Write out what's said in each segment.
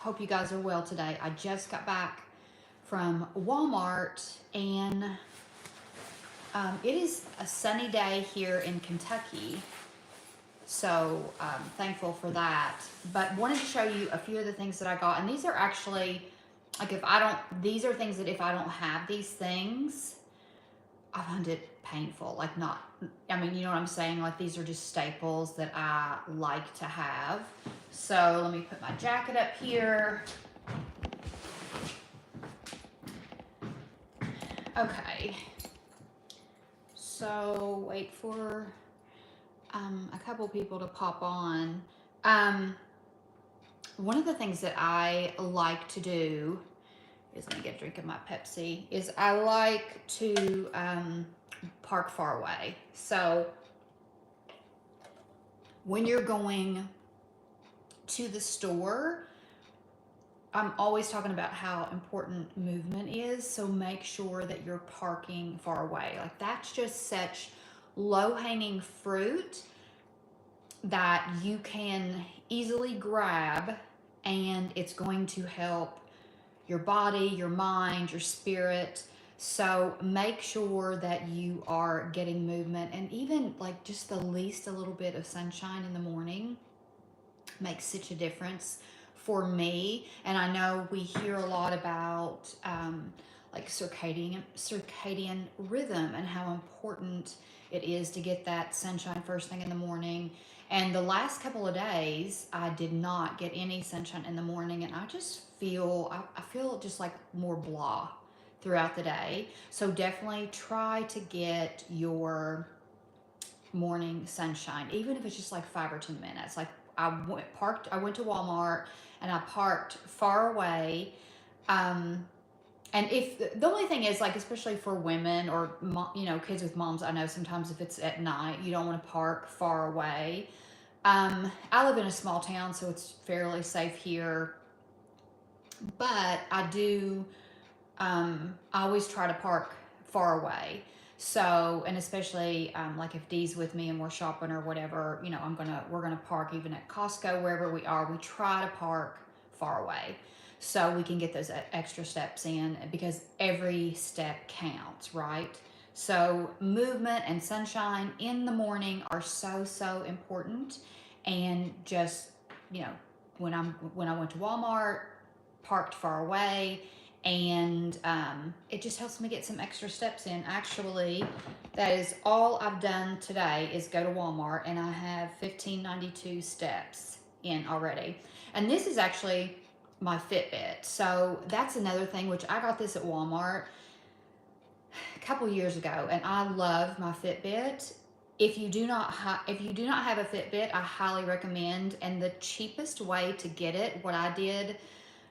Hope you guys are well today. I just got back from Walmart and it is a sunny day here in Kentucky. So thankful for that. But wanted to show you a few of the things that I got. And these are actually, like these are things that if I don't have these things, I find it painful. Like you know what I'm saying? Like these are just staples that I like to have. So let me put my jacket up here. Okay, so wait for a couple people to pop on. Um, One of the things that I like to do is, let me get a drink of my Pepsi, is I like to park far away. So when you're going to the store, I'm always talking about how important movement is, so make sure that you're parking far away. Like that's just such low-hanging fruit that you can easily grab, and it's going to help your body, your mind, your spirit. So make sure that you are getting movement, and even like just the least a little bit of sunshine in the morning makes such a difference for me. And I know we hear a lot about like circadian rhythm and how important it is to get that sunshine first thing in the morning. And the last couple of days, I did not get any sunshine in the morning, and I just I feel just like more blah throughout the day. So definitely try to get your morning sunshine, even if it's just like 5 or 10 minutes. Like I went to Walmart and I parked far away. And if the only thing is, like, especially for women or kids with moms, I know sometimes if it's at night, you don't want to park far away. I live in a small town, so it's fairly safe here, but I always try to park far away. So, and especially like if Dee's with me and we're shopping or whatever, we're gonna park even at Costco, wherever we are. We try to park far away so we can get those extra steps in, because every step counts, right? So movement and sunshine in the morning are so important. And just, you know, when I went to Walmart, parked far away, and it just helps me get some extra steps in. Actually, that is all I've done today, is go to Walmart, and I have 1592 steps in already. And this is actually my Fitbit. So that's another thing, which I got this at Walmart a couple years ago, and I love my Fitbit. If you do not have a Fitbit, I highly recommend. And the cheapest way to get it, what I did,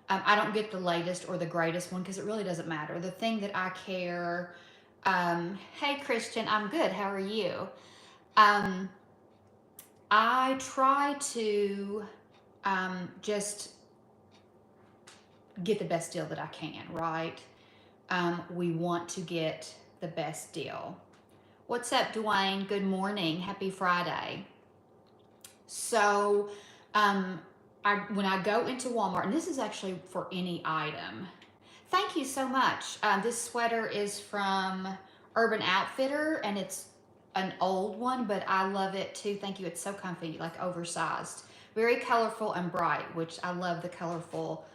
I don't get the latest or the greatest one because it really doesn't matter. The thing that I care, hey Christian, I'm good. How are you? I try to just get the best deal that I can, right? We want to get the best deal. What's up, Dwayne? Good morning. Happy Friday. So, when I go into Walmart, and this is actually for any item. Thank you so much. This sweater is from Urban Outfitter, and it's an old one, but I love it too. Thank you. It's so comfy, like oversized. Very colorful and bright, which I love the colorful,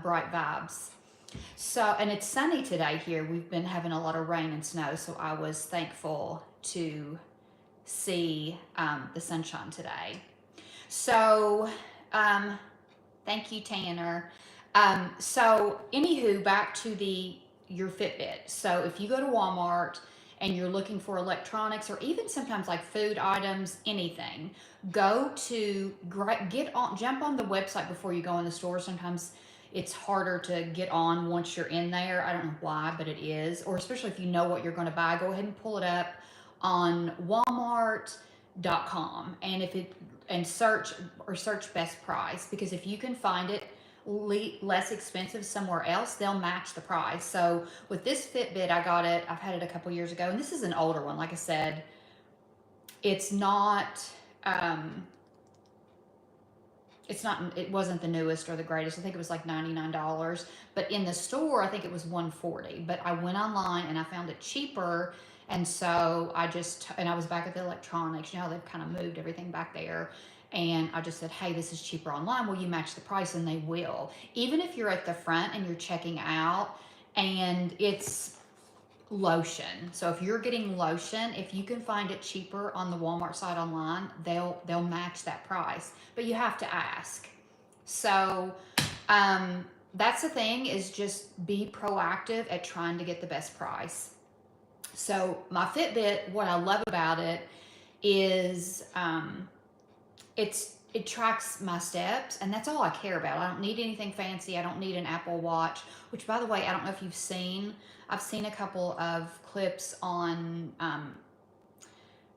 bright vibes. So, and it's sunny today here. We've been having a lot of rain and snow, so I was thankful to see the sunshine today. So, thank you, Tanner. So, anywho, back to your Fitbit. So, if you go to Walmart and you're looking for electronics, or even sometimes like food items, anything, jump on the website before you go in the store. Sometimes it's harder to get on once you're in there. I don't know why, but it is. Or especially if you know what you're going to buy, go ahead and pull it up on Walmart.com, and search best price, because if you can find it less expensive somewhere else, they'll match the price. So with this Fitbit, I've had it a couple years ago, and this is an older one. Like I said, it's not it's not, it wasn't the newest or the greatest. I think it was like $99, but in the store I think it was 140. But I went online and I found it cheaper, and so I was back at the electronics. You know how they've kind of moved everything back there. And I just said, hey, this is cheaper online. Will you match the price? And they will. Even if you're at the front and you're checking out and it's lotion. So if you're getting lotion, if you can find it cheaper on the Walmart site online, they'll match that price. But you have to ask. So that's the thing, is just be proactive at trying to get the best price. So my Fitbit, what I love about it is it tracks my steps, and that's all I care about. I don't need anything fancy. I don't need an Apple Watch, which, by the way, I don't know if you've seen. I've seen a couple of clips on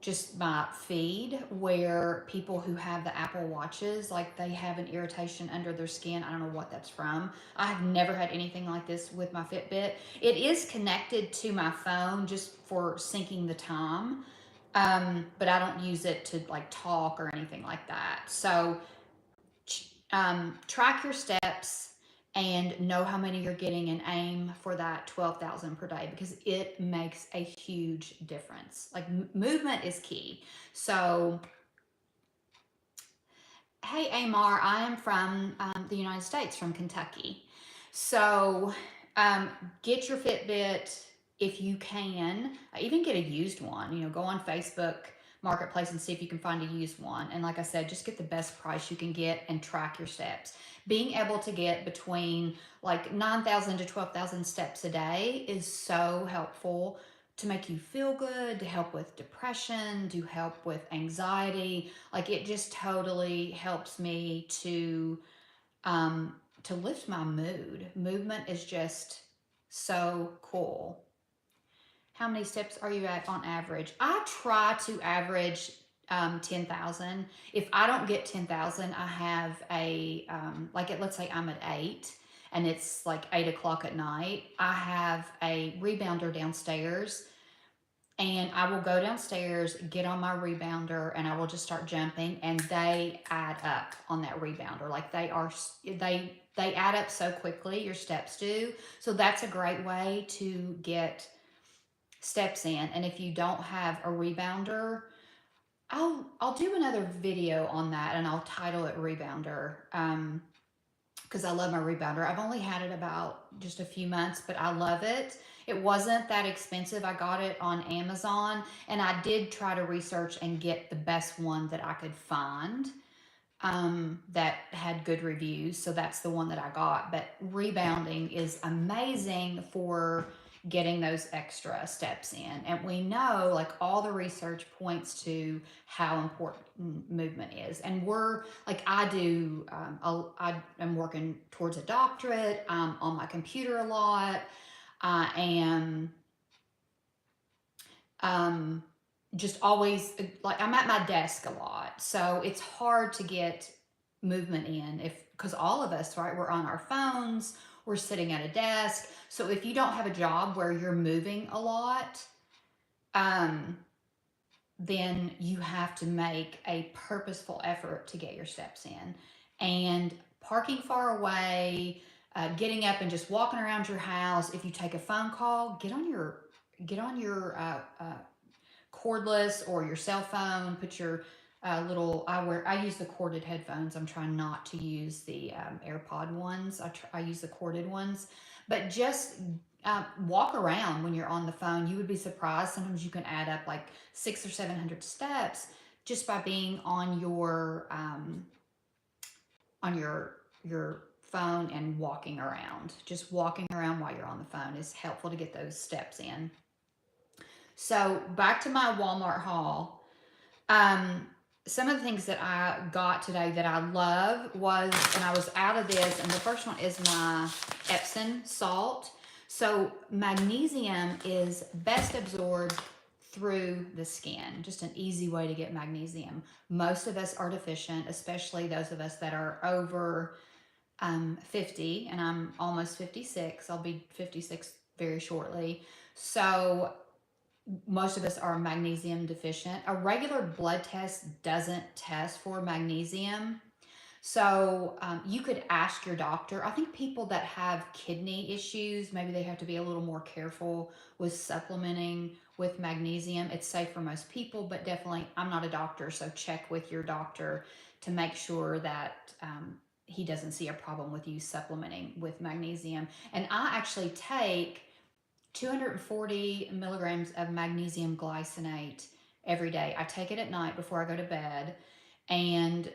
just my feed where people who have the Apple Watches, like, they have an irritation under their skin. I don't know what that's from. I have never had anything like this with my Fitbit. It is connected to my phone just for syncing the time. But I don't use it to like talk or anything like that. So track your steps and know how many you're getting, and aim for that 12,000 per day, because it makes a huge difference. Like, movement is key. So, hey Amar, I am from the United States, from Kentucky. So get your Fitbit if you can. Even get a used one. You know, go on Facebook Marketplace and see if you can find a used one. And like I said, just get the best price you can get and track your steps. Being able to get between like 9,000 to 12,000 steps a day is so helpful to make you feel good, to help with depression, to help with anxiety. Like, it just totally helps me to lift my mood. Movement is just so cool. How many steps are you at on average? I try to average 10,000. If I don't get 10,000, I have a, let's say I'm at 8 and it's like 8 o'clock at night. I have a rebounder downstairs, and I will go downstairs, get on my rebounder, and I will just start jumping, and they add up on that rebounder. Like, they add up so quickly, your steps do. So that's a great way to get steps in. And if you don't have a rebounder, I'll do another video on that, and I'll title it Rebounder, because I love my rebounder. I've only had it about just a few months, but I love it. It wasn't that expensive. I got it on Amazon, and I did try to research and get the best one that I could find that had good reviews. So that's the one that I got. But rebounding is amazing for getting those extra steps in. And we know, like, all the research points to how important movement is. And we're like, I am working towards a doctorate. I'm on my computer a lot. I am just always, like, I'm at my desk a lot. So it's hard to get movement in, because all of us, right, we're on our phones, we're sitting at a desk. So if you don't have a job where you're moving a lot, then you have to make a purposeful effort to get your steps in. And parking far away, getting up and just walking around your house. If you take a phone call, get on your cordless or your cell phone. Put your I use the corded headphones. I'm trying not to use the AirPod ones. I use the corded ones. But just walk around when you're on the phone. You would be surprised. Sometimes you can add up like 600 or 700 steps just by being on your phone and walking around. Just walking around while you're on the phone is helpful to get those steps in. So back to my Walmart haul. Some of the things that I got today that I love was, and I was out of this, and the first one is my Epsom salt. So magnesium is best absorbed through the skin. Just an easy way to get magnesium. Most of us are deficient, especially those of us that are over 50, and I'm almost 56. I'll be 56 very shortly. So most of us are magnesium deficient. A regular blood test doesn't test for magnesium. So you could ask your doctor. I think people that have kidney issues, maybe they have to be a little more careful with supplementing with magnesium. It's safe for most people, but definitely, I'm not a doctor, so check with your doctor to make sure that he doesn't see a problem with you supplementing with magnesium. And I actually take 240 milligrams of magnesium glycinate every day. I take it at night before I go to bed, and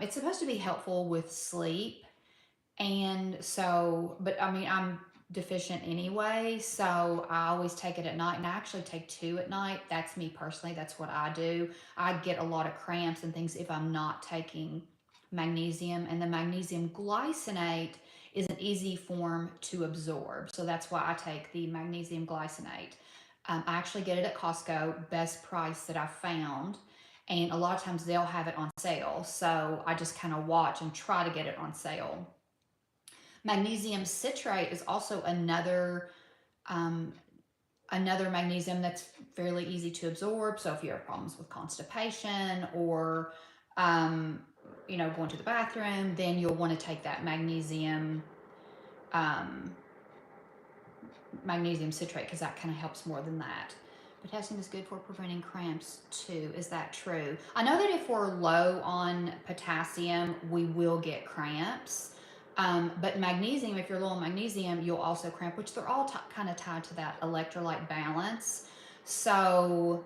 it's supposed to be helpful with sleep. And so, but I mean, I'm deficient anyway, so I always take it at night, and I actually take two at night. That's me personally, that's what I do. I get a lot of cramps and things if I'm not taking magnesium, and the magnesium glycinate is an easy form to absorb. So that's why I take the magnesium glycinate. I actually get it at Costco, best price that I've found. And a lot of times they'll have it on sale. So I just kind of watch and try to get it on sale. Magnesium citrate is also um, another magnesium that's fairly easy to absorb. So if you have problems with constipation or um, going to the bathroom, then you'll want to take that um, magnesium citrate, because that kind of helps more than that. Potassium is good for preventing cramps too. Is that true? I know that if we're low on potassium, we will get cramps. But magnesium, if you're low on magnesium, you'll also cramp, which they're all kind of tied to that electrolyte balance. So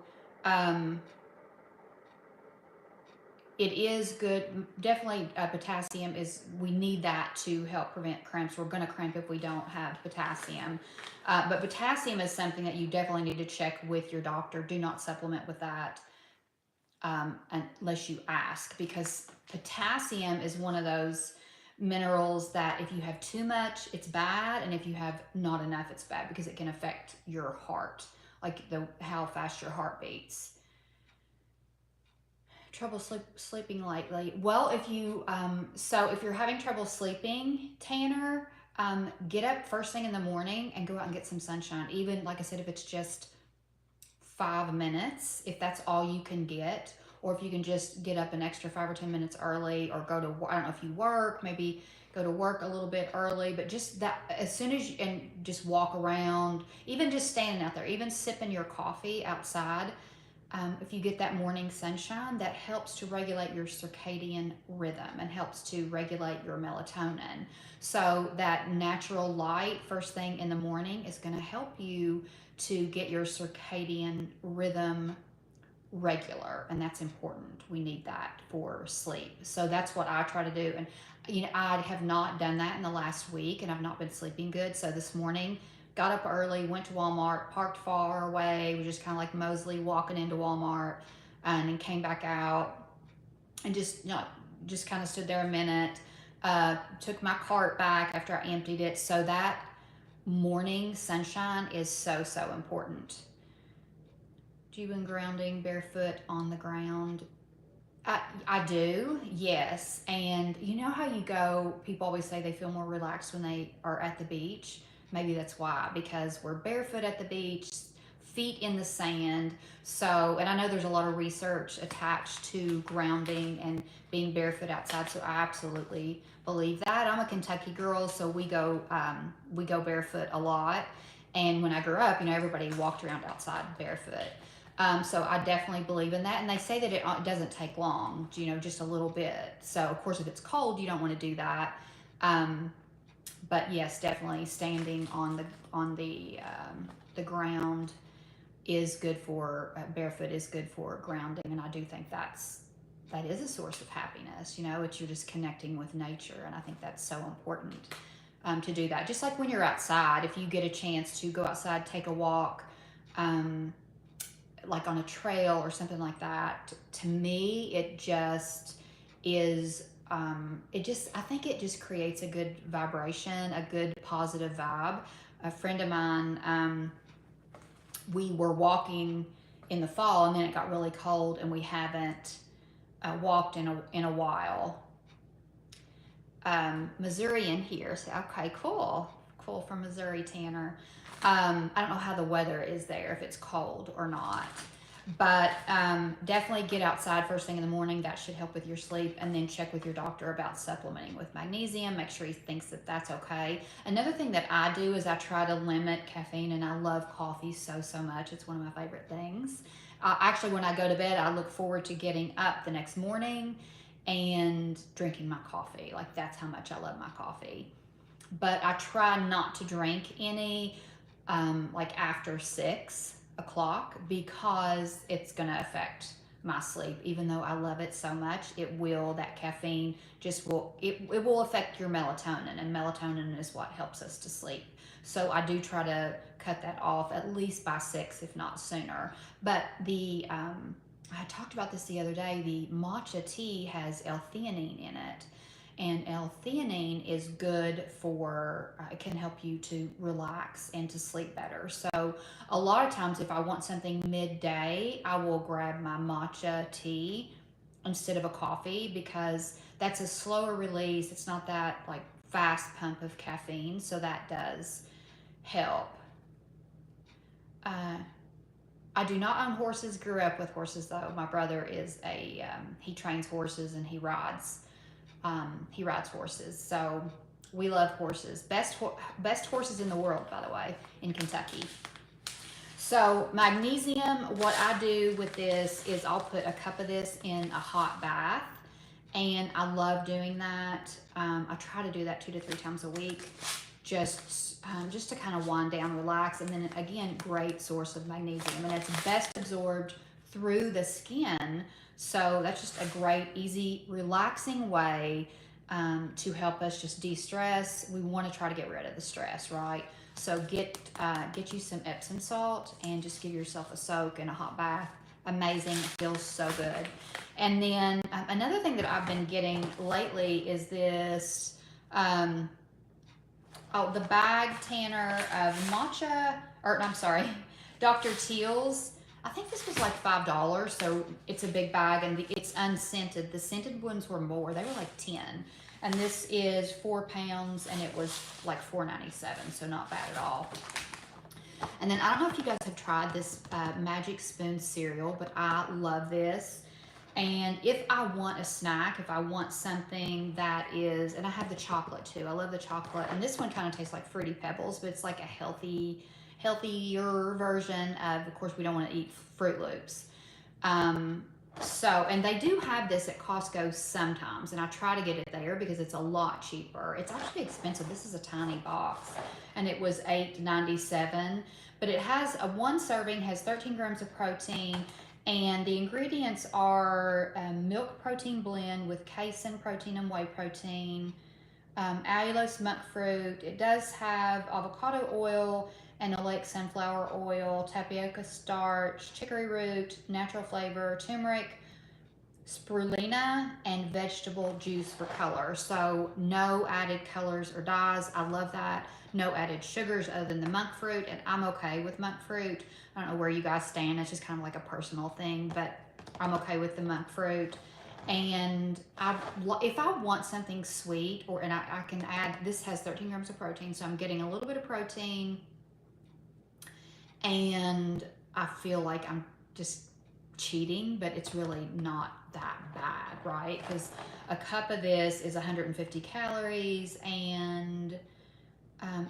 it is good. Definitely potassium we need that to help prevent cramps. We're going to cramp if we don't have potassium. But potassium is something that you definitely need to check with your doctor. Do not supplement with that unless you ask, because potassium is one of those minerals that if you have too much, it's bad, and if you have not enough, it's bad, because it can affect your heart, like how fast your heart beats. Trouble sleeping lately? Well, if you so if you're having trouble sleeping, Tanner, get up first thing in the morning and go out and get some sunshine. Even, like I said, if it's just 5 minutes, if that's all you can get, or if you can just get up an extra 5 or 10 minutes early, or go to, I don't know if you work, maybe go to work a little bit early, but just that, as soon as you, and just walk around, even just standing out there, even sipping your coffee outside. If you get that morning sunshine, that helps to regulate your circadian rhythm and helps to regulate your melatonin. So that natural light first thing in the morning is going to help you to get your circadian rhythm regular, and that's important. We need that for sleep. So that's what I try to do. And I have not done that in the last week, and I've not been sleeping good. So this morning, got up early, went to Walmart, parked far away, was just kind of like Mosley walking into Walmart, and then came back out and just kind of stood there a minute, took my cart back after I emptied it. So that morning sunshine is so, so important. Do you been grounding barefoot on the ground? I do, yes. And you know how you go, people always say they feel more relaxed when they are at the beach. Maybe that's why, because we're barefoot at the beach, feet in the sand. So, and I know there's a lot of research attached to grounding and being barefoot outside. So I absolutely believe that. I'm a Kentucky girl, so we go barefoot a lot. And when I grew up, everybody walked around outside barefoot. So I definitely believe in that. And they say that it doesn't take long, just a little bit. So of course, if it's cold, you don't want to do that. But yes, definitely standing on the ground is good for barefoot is good for grounding, and I do think that is a source of happiness. It's you're just connecting with nature, and I think that's so important to do that. Just like when you're outside, if you get a chance to go outside, take a walk, like on a trail or something like that. To me, it just is. I think it just creates a good vibration, a good positive vibe. A friend of mine, we were walking in the fall, and then it got really cold, and we haven't walked in a while. Missouri in here. So, okay, cool from Missouri, Tanner. I don't know how the weather is there, if it's cold or not. But definitely get outside first thing in the morning. That should help with your sleep. And then check with your doctor about supplementing with magnesium. Make sure he thinks that that's okay. Another thing that I do is I try to limit caffeine, and I love coffee so much. It's one of my favorite things. Actually, when I go to bed, I look forward to getting up the next morning and drinking my coffee. Like, that's how much I love my coffee. But I try not to drink any like after 6 o'clock, because it's going to affect my sleep. Even though I love it so much, that caffeine just it will affect your melatonin, and melatonin is what helps us to sleep. So I do try to cut that off at least by 6, if not sooner. But I talked about this the other day. The matcha tea has L-theanine in it, and L-theanine is good for, it can help you to relax and to sleep better. So a lot of times if I want something midday, I will grab my matcha tea instead of a coffee, because that's a slower release. It's not that like fast pump of caffeine, so that does help. uh, I do not own horses. Grew up with horses though. My brother is he trains horses, and he rides horses. So we love horses. Best horses in the world, by the way, in Kentucky. So magnesium, what I do with this is I'll put a cup of this in a hot bath, and I love doing that. I try to do that 2 to 3 times a week, just to kind of wind down, relax, and then again, great source of magnesium, and it's best absorbed through the skin. So that's just a great, easy, relaxing way to help us just de-stress. We want to try to get rid of the stress, right? So get you some Epsom salt and just give yourself a soak in a hot bath. Amazing. It feels so good. And then another thing that I've been getting lately is this, the bag tanner of matcha, or I'm sorry, Dr. Teal's. I think this was like $5, so it's a big bag, and it's unscented. The scented ones were more. They were like 10. And this is 4 pounds, and it was like $4.97, so not bad at all. And then I don't know if you guys have tried this Magic Spoon cereal, but I love this. And if I want a snack, if I want something that is, and I have the chocolate too. I love the chocolate. And this one kind of tastes like Fruity Pebbles, but it's like a healthier version of course, we don't want to eat Fruit Loops. And they do have this at Costco sometimes, and I try to get it there because it's a lot cheaper. It's actually expensive. This is a tiny box, and it was $8.97. But it has one serving has 13 grams of protein, and the ingredients are milk protein blend with casein protein and whey protein, allulose monk fruit. It does have avocado oil and oleic sunflower oil, tapioca starch, chicory root, natural flavor, turmeric, spirulina, and vegetable juice for color. So no added colors or dyes. I love that. No added sugars other than the monk fruit, and I'm okay with monk fruit. I don't know where you guys stand. It's just kind of like a personal thing, but I'm okay with the monk fruit. And if I want something sweet, I can add, this has 13 grams of protein, so I'm getting a little bit of protein, and I feel like I'm just cheating, but it's really not that bad, right? Because a cup of this is 150 calories, and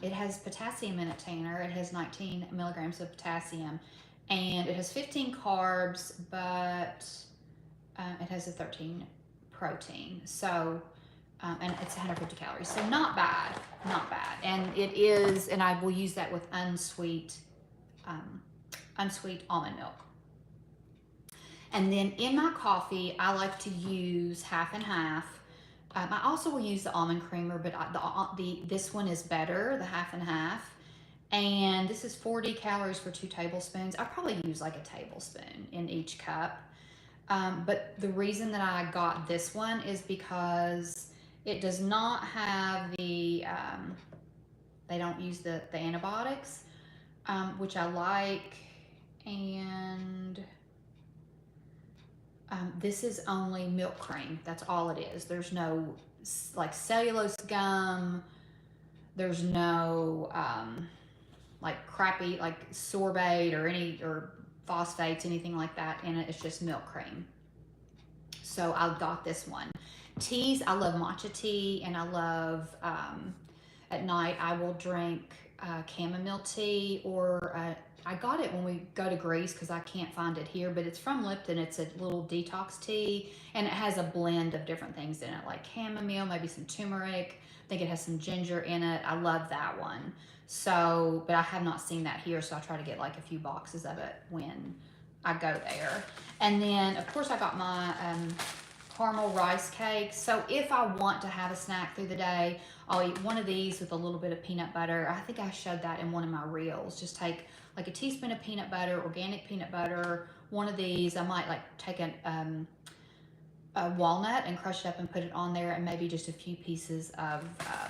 it has potassium in it, Tanner. It has 19 milligrams of potassium, and it has 15 carbs, but it has a 13 protein. So, and it's 150 calories. So not bad, not bad. And it is, and I will use that with unsweet almond milk. And then in my coffee, I like to use half and half. I also will use the almond creamer, but this one is better, the half and half. And this is 40 calories for 2 tablespoons. I probably use like a tablespoon in each cup. But the reason that I got this one is because it does not have they don't use the antibiotics, which I like. And this is only milk cream. That's all it is. There's no like cellulose gum. There's no like crappy like sorbate or phosphates, anything like that in it. It's just milk cream. So I got this one. Teas, I love matcha tea, and I love, at night I will drink chamomile tea, or I got it when we go to Greece because I can't find it here, but it's from Lipton. It's a little detox tea, and it has a blend of different things in it, like chamomile, maybe some turmeric. I think it has some ginger in it. I love that one. So, but I have not seen that here, so I try to get like a few boxes of it when I go there. And then, of course, I got my caramel rice cakes. So if I want to have a snack through the day, I'll eat one of these with a little bit of peanut butter. I think I showed that in one of my reels. Just take like a teaspoon of peanut butter, organic peanut butter, one of these. I might like take a walnut and crush it up and put it on there, and maybe just a few pieces of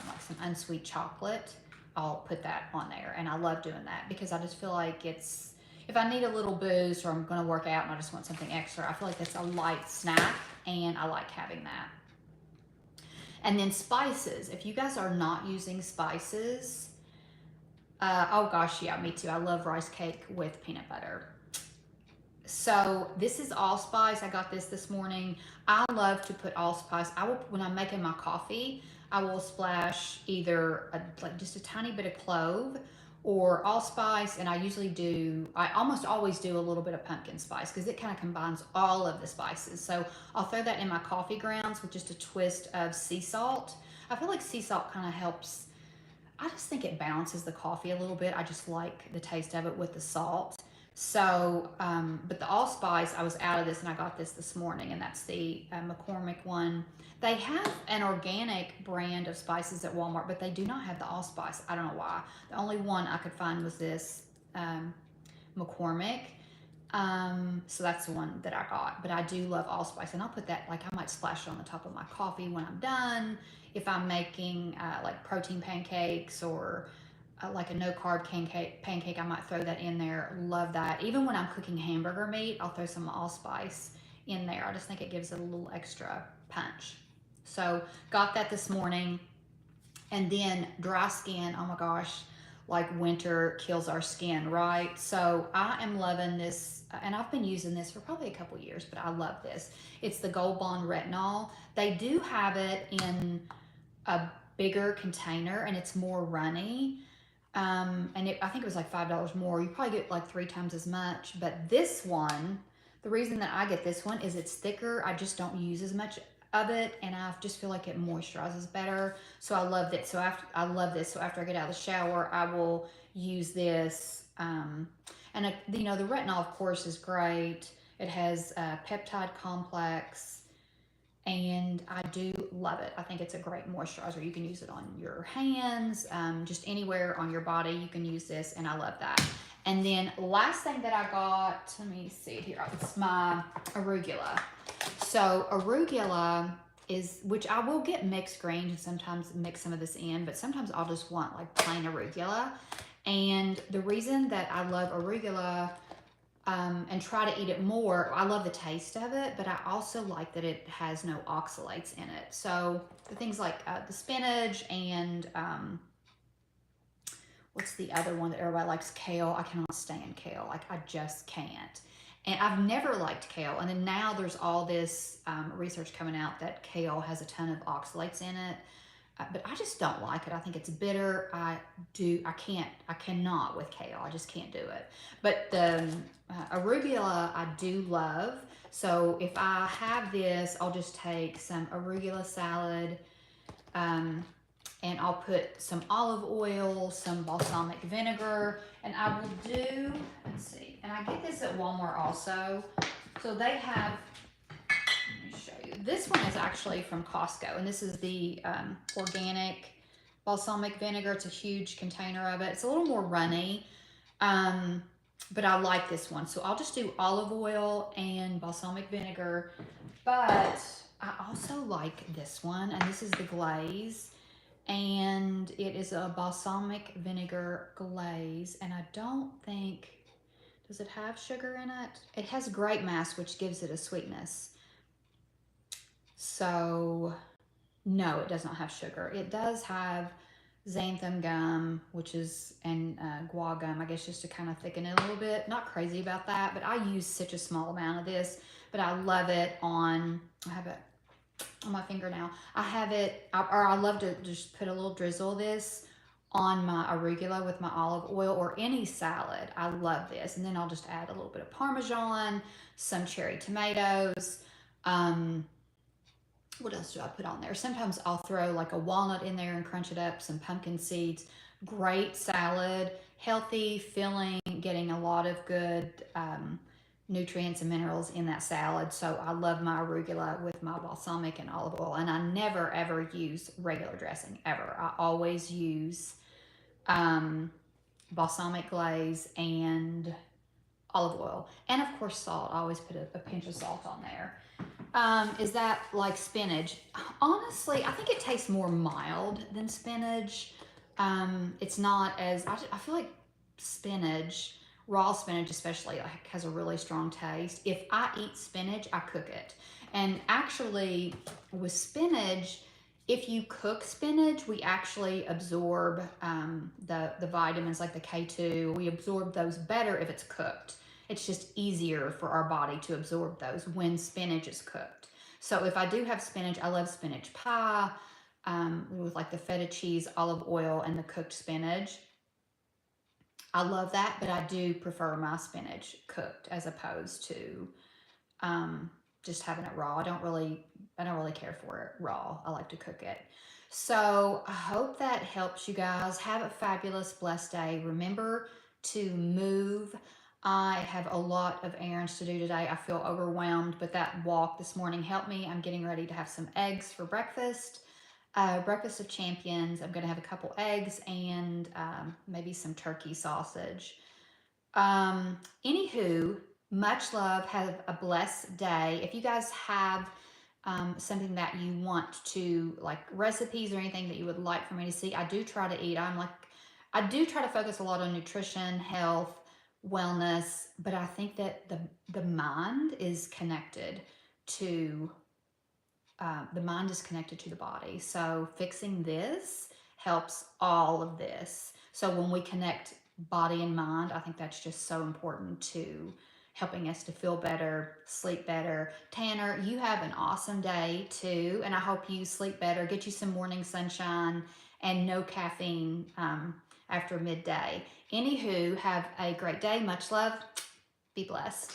like some unsweet chocolate. I'll put that on there, and I love doing that because I just feel like it's, if I need a little boost or I'm going to work out and I just want something extra, I feel like that's a light snack, and I like having that. And then spices. If you guys are not using spices, oh gosh, yeah, me too. I love rice cake with peanut butter. So this is allspice. I got this morning. I love to put allspice. I will, when I'm making my coffee, I will splash either like just a tiny bit of clove or allspice, and I almost always do a little bit of pumpkin spice because it kind of combines all of the spices. So I'll throw that in my coffee grounds with just a twist of sea salt. I feel like sea salt kind of helps. I just think it balances the coffee a little bit. I just like the taste of it with the salt. So, but the allspice, I was out of this and I got this morning, and that's the McCormick one. They have an organic brand of spices at Walmart, but they do not have the allspice. I don't know why. The only one I could find was this McCormick. So that's the one that I got. But I do love allspice, and I'll put that, like I might splash it on the top of my coffee when I'm done. If I'm making like protein pancakes or like a no carb pancake, I might throw that in there. Love that. Even when I'm cooking hamburger meat, I'll throw some allspice in there. I just think it gives it a little extra punch. So got that this morning. And then dry skin, oh my gosh, like winter kills our skin, right? So I am loving this, and I've been using this for probably a couple years, but I love this. It's the Gold Bond Retinol. They do have it in a bigger container, and it's more runny. I think it was like $5 more. You probably get like 3 times as much. But this one, the reason that I get this one is it's thicker. I just don't use as much of it, and I just feel like it moisturizes better. So I love it. So I love this. So after I get out of the shower, I will use this. The retinol, of course, is great. It has a peptide complex, and I do love it. I think it's a great moisturizer. You can use it on your hands, just anywhere on your body. You can use this, and I love that. And then last thing that I got, let me see it here. It's my arugula. So arugula is, which I will get mixed greens and sometimes mix some of this in, but sometimes I'll just want like plain arugula. And the reason that I love arugula and try to eat it more, I love the taste of it, but I also like that it has no oxalates in it. So the things like the spinach and what's the other one that everybody likes? Kale. I cannot stand kale. Like I just can't. And I've never liked kale. And then now there's all this research coming out that kale has a ton of oxalates in it. But I just don't like it. I think it's bitter. I cannot with kale. I just can't do it. But the arugula I do love. So if I have this, I'll just take some arugula salad, and I'll put some olive oil, some balsamic vinegar, and I will do, let's see, and I get this at Walmart also. So they have, let me show you. This one is actually from Costco, and this is the organic balsamic vinegar. It's a huge container of it. It's a little more runny, but I like this one. So I'll just do olive oil and balsamic vinegar, but I also like this one, and this is the glaze. And it is a balsamic vinegar glaze, and I don't think, does it have sugar in it? It has grape mass, which gives it a sweetness. So no, it does not have sugar. It does have xanthan gum, which is, and guar gum, I guess, just to kind of thicken it a little bit. Not crazy about that, but I use such a small amount of this, but I love it on, I have it on my finger now. I have it, or I love to just put a little drizzle of this on my arugula with my olive oil or any salad. I love this. And then I'll just add a little bit of Parmesan, some cherry tomatoes. Um, what else do I put on there? Sometimes I'll throw like a walnut in there and crunch it up, some pumpkin seeds. Great salad, healthy, filling, getting a lot of good nutrients and minerals in that salad. So I love my arugula with my balsamic and olive oil. And I never ever use regular dressing, ever. I always use balsamic glaze and olive oil. And of course salt. I always put a pinch of salt on there. Is that like spinach? Honestly, I think it tastes more mild than spinach. It's not as, I feel like spinach, raw spinach especially, like, has a really strong taste. If I eat spinach, I cook it. And actually with spinach, if you cook spinach, we actually absorb the vitamins like the K2. We absorb those better if it's cooked. It's just easier for our body to absorb those when spinach is cooked. So if I do have spinach, I love spinach pie with like the feta cheese, olive oil, and the cooked spinach. I love that, but I do prefer my spinach cooked as opposed to just having it raw. I don't really care for it raw. I like to cook it. So I hope that helps you guys. Have a fabulous, blessed day. Remember to move. I have a lot of errands to do today. I feel overwhelmed, but that walk this morning helped me. I'm getting ready to have some eggs for breakfast. Breakfast of champions. I'm going to have a couple eggs and maybe some turkey sausage. Anywho, much love. Have a blessed day. If you guys have something that you want to, like recipes or anything that you would like for me to see, I do try to eat. I do try to focus a lot on nutrition, health, wellness, but I think that the mind is connected to the body. So fixing this helps all of this. So when we connect body and mind, I think that's just so important to helping us to feel better, sleep better. Tanner, you have an awesome day too, and I hope you sleep better, get you some morning sunshine, and no caffeine after midday. Anywho, have a great day. Much love. Be blessed.